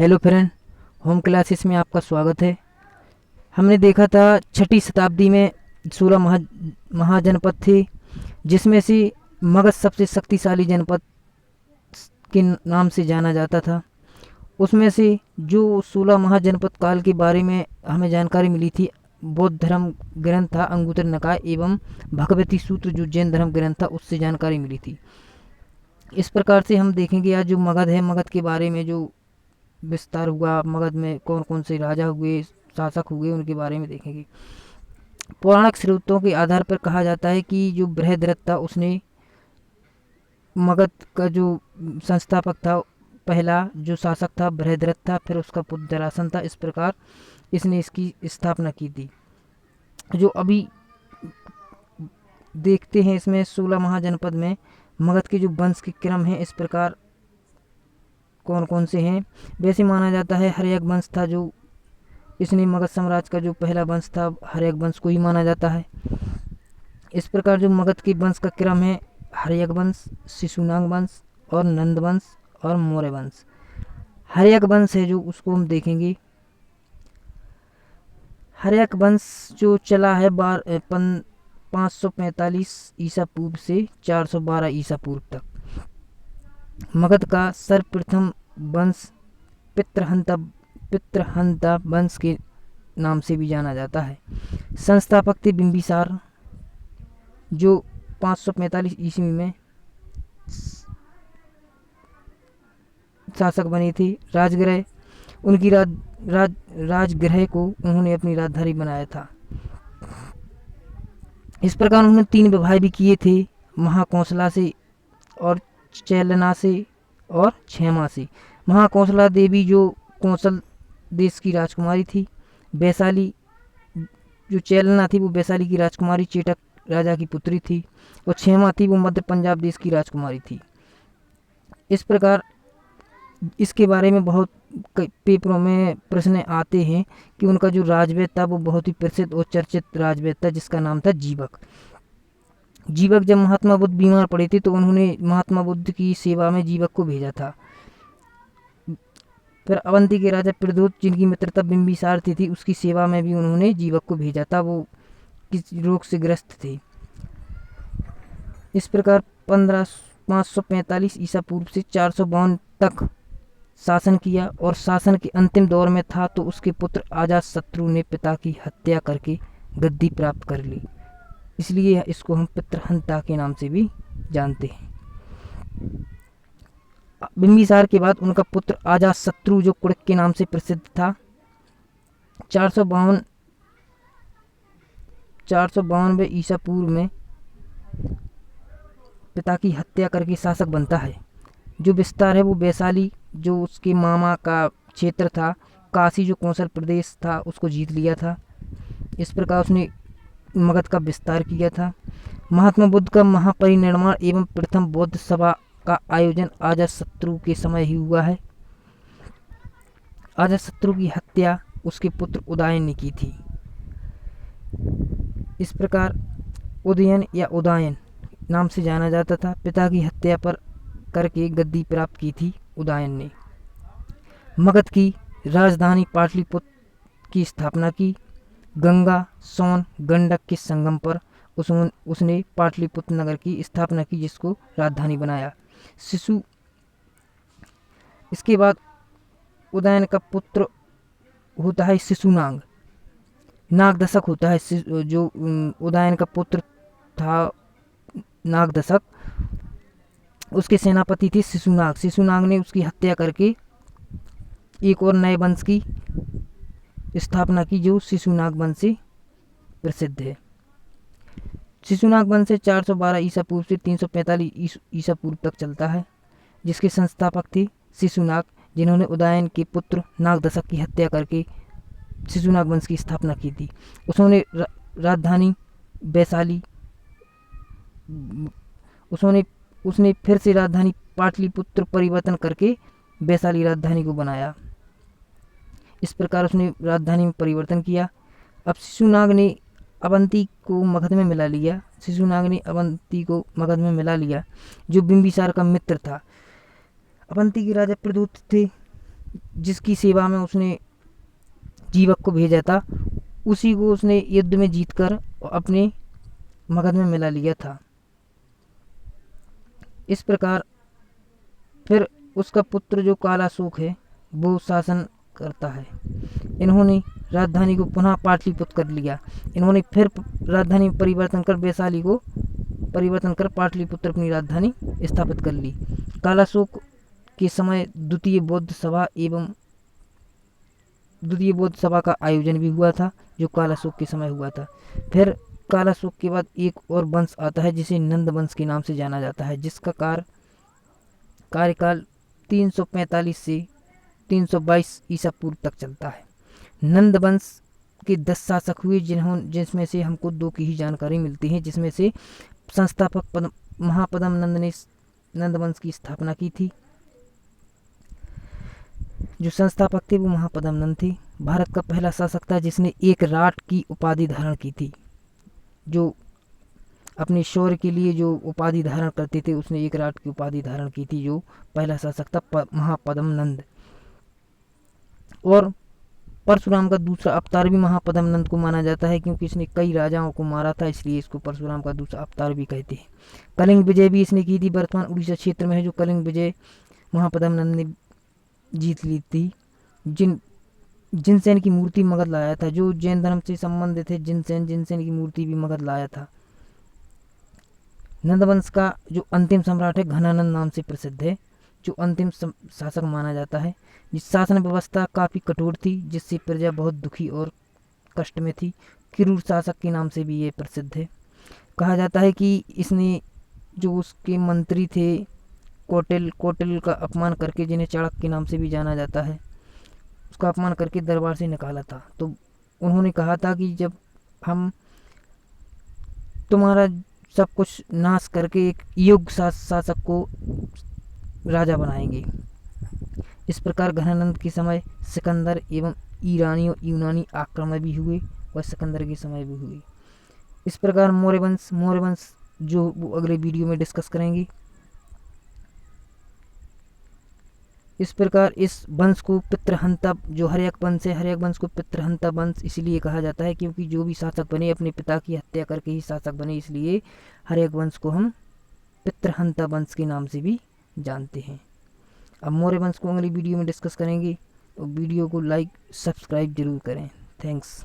Hello friend, home classes में आपका स्वागत है। हमने देखा था छठी शताब्दी में 16 महाजनपद थे, जिसमें से मगध सबसे शक्तिशाली जनपद के नाम से जाना जाता था। उसमें से जो 16 महाजनपद काल के बारे में हमें जानकारी मिली थी, बौद्ध धर्म ग्रंथ था अंगुत्तर निकाय एवं भगवती सूत्र जो जैन धर्म ग्रंथ था उससे जानकारी मिली थी। इस प्रकार से हम देखेंगे आज जो मगध है, मगध के बारे में जो विस्तार हुआ, मगध में कौन कौन से राजा हुए, शासक हुए, उनके बारे में देखेंगे। पौराणिक स्रोतों के आधार पर कहा जाता है कि जो बृहद्रथ था उसने मगध का जो संस्थापक था, पहला जो शासक था बृहद्रथ था, फिर उसका पुत्र जरासन था। इस प्रकार इसने इसकी स्थापना की थी। जो अभी देखते हैं इसमें 16 महाजनपद में मगध के जो वंश के क्रम हैं इस प्रकार कौन कौन से हैं। वैसे माना जाता है हर्यक वंश था जो इसने मगध साम्राज्य का जो पहला वंश था, हर्यक वंश को ही माना जाता है। इस प्रकार जो मगध के वंश का क्रम है हर्यक वंश, शिशुनाग वंश और नंद वंश और मौर्य वंश। हर्यक वंश है जो उसको हम देखेंगे। हर्यक वंश जो चला है 545 ईसा पूर्व से 412 ईसा पूर्व तक। मगध का सर्वप्रथम वंश पितृहंता वंश के नाम से भी जाना जाता है। संस्थापक थे बिंबिसार जो 545 ईस्वी में शासक बने थे। राजगृह उनकी राजगृह को उन्होंने अपनी राजधानी बनाया था। इस प्रकार उन्होंने 3 विवाह भी किए थे, महाकौशला से और चैलना से और क्षेमा से। महाकौशला देवी जो कौशल देश की राजकुमारी थी, वैशाली जो चैलना थी वो वैशाली की राजकुमारी चेटक राजा की पुत्री थी, और क्षेमा थी वो मध्य पंजाब देश की राजकुमारी थी। इस प्रकार इसके बारे में बहुत पेपरों में प्रश्न आते हैं कि उनका जो राजवैद था वो बहुत ही प्रसिद्ध और चर्चित राजवैद था जिसका नाम था जीवक। जीवक जब महात्मा बुद्ध बीमार पड़े थे तो उन्होंने महात्मा बुद्ध की सेवा में जीवक को भेजा था। फिर अवंती के राजा प्रद्योत जिनकी मित्रता बिंबिसार थी उसकी सेवा में भी उन्होंने जीवक को भेजा था, वो किस रोग से ग्रस्त थे। इस प्रकार 545 ईसा पूर्व से 452 तक शासन किया, और शासन के अंतिम दौर में था तो उसके पुत्र अजातशत्रु ने पिता की हत्या करके गद्दी प्राप्त कर ली, इसलिए इसको हम पितृहंता के नाम से भी जानते हैं। बिंबिसार के बाद उनका पुत्र अजातशत्रु जो कुड़िक के नाम से प्रसिद्ध था 452 ईसा पूर्व में पिता की हत्या करके शासक बनता है। जो विस्तार है वो वैशाली जो उसके मामा का क्षेत्र था, काशी जो कौशल प्रदेश था उसको जीत लिया था। इस प्रकार उसने मगध का विस्तार किया था। महात्मा बुद्ध का महापरिनिर्वाण एवं प्रथम बौद्ध सभा का आयोजन अजातशत्रु के समय ही हुआ है। अजातशत्रु की हत्या उसके पुत्र उदयन ने की थी। इस प्रकार उदयन या उदयन नाम से जाना जाता था। पिता की हत्या पर करके गद्दी प्राप्त की थी उदयन ने। मगध की राजधानी पाटलिपुत्र की स्थापना की। गंगा सोन गंडक के संगम पर उसने पाटलिपुत्र नगर की स्थापना की जिसको राजधानी बनाया। इसके बाद उदयन का पुत्र होता है शिशुनाग। नागदशक होता है जो उदयन का पुत्र था नागदशक, उसके सेनापति थे शिशुनाग। शिशुनाग ने उसकी हत्या करके एक और नए वंश की स्थापना की जो शिशुनाग वंश से प्रसिद्ध है। शिशुनाग वंश से 412 ईसा पूर्व से 345 ईसा पूर्व तक चलता है, जिसके संस्थापक थे शिशुनाग, जिन्होंने उदयन के पुत्र नागदशक की हत्या करके शिशुनाग वंश की स्थापना की थी। उसने राजधानी वैशाली उसने फिर से राजधानी पाटलिपुत्र परिवर्तन करके वैशाली राजधानी को बनाया। इस प्रकार उसने राजधानी में परिवर्तन किया। अब शिशुनाग ने अवंती को मगध में मिला लिया। शिशुनाग ने अवंती को मगध में मिला लिया जो बिंबिसार का मित्र था। अवंती के राजा प्रद्योत थे जिसकी सेवा में उसने जीवक को भेजा था, उसी को उसने युद्ध में जीतकर अपने मगध में मिला लिया था। इस प्रकार फिर उसका पुत्र जो कालाशोक है वो शासन करता है। इन्होंने राजधानी को पुनः पाटलिपुत्र कर लिया। इन्होंने फिर राजधानी में परिवर्तन कर वैशाली को परिवर्तन कर पाटलिपुत्र अपनी राजधानी स्थापित कर ली। कालाशोक के समय द्वितीय बौद्ध सभा का आयोजन भी हुआ था, जो कालाशोक के समय हुआ था। फिर कालाशोक के बाद एक और वंश आता है जिसे नंद वंश के नाम से जाना जाता है, जिसका कार्यकाल 345 से 322 ईसा पूर्व तक चलता है। नंद वंश के 10 शासक हुए, जिसमें से हमको 2 की ही जानकारी मिलती है, जिसमें से संस्थापक महापद्म नंद ने नंद वंश की स्थापना की थी। जो संस्थापक थे वो महापद्म नंद थे। भारत का पहला शासक था जिसने एक राट की उपाधि धारण की थी। जो अपने शौर्य के लिए जो उपाधि धारण करते थे, उसने एक राट की उपाधि धारण की थी। जो पहला शासक था महापद्म नंद। और परशुराम का दूसरा अवतार भी महापद्म नंद को माना जाता है, क्योंकि इसने कई राजाओं को मारा था, इसलिए इसको परशुराम का दूसरा अवतार भी कहते हैं। कलिंग विजय भी इसने की थी। वर्तमान उड़ीसा क्षेत्र में है जो कलिंग विजय महापद्म नंद ने जीत ली थी। जिनसेन की मूर्ति मगध लाया था। जो जैन धर्म से संबंधित है, जिनसेन की मूर्ति भी मगध लाया था। नंदवंश का जो अंतिम सम्राट है घनानंद नाम से प्रसिद्ध है, जो अंतिम शासक माना जाता है। जिस शासन व्यवस्था काफ़ी कठोर थी, जिससे प्रजा बहुत दुखी और कष्ट में थी। क्रूर शासक के नाम से भी ये प्रसिद्ध है। कहा जाता है कि इसने जो उसके मंत्री थे कौटिल्य का अपमान करके, जिन्हें चाणक्य के नाम से भी जाना जाता है, उसका अपमान करके दरबार से निकाला था। तो उन्होंने कहा था कि जब हम तुम्हारा सब कुछ नाश करके एक योग्य शासक को राजा बनाएंगे। इस प्रकार घनानंद के समय सिकंदर एवं यूनानी आक्रमण भी हुए और सिकंदर के समय भी हुए। इस प्रकार मौर्य वंश जो वो अगले वीडियो में डिस्कस करेंगे। इस प्रकार इस वंश को पितृहंता, जो हर्यक वंश है, हर्यक वंश को पितृहंता वंश इसलिए कहा जाता है क्योंकि जो भी शासक बने अपने पिता की हत्या करके ही शासक बने, इसलिए हर्यक वंश को हम पितृहंता वंश के नाम से भी जानते हैं। अब मौर्य वंश को अगली वीडियो में डिस्कस करेंगे, तो वीडियो को लाइक सब्सक्राइब जरूर करें। थैंक्स।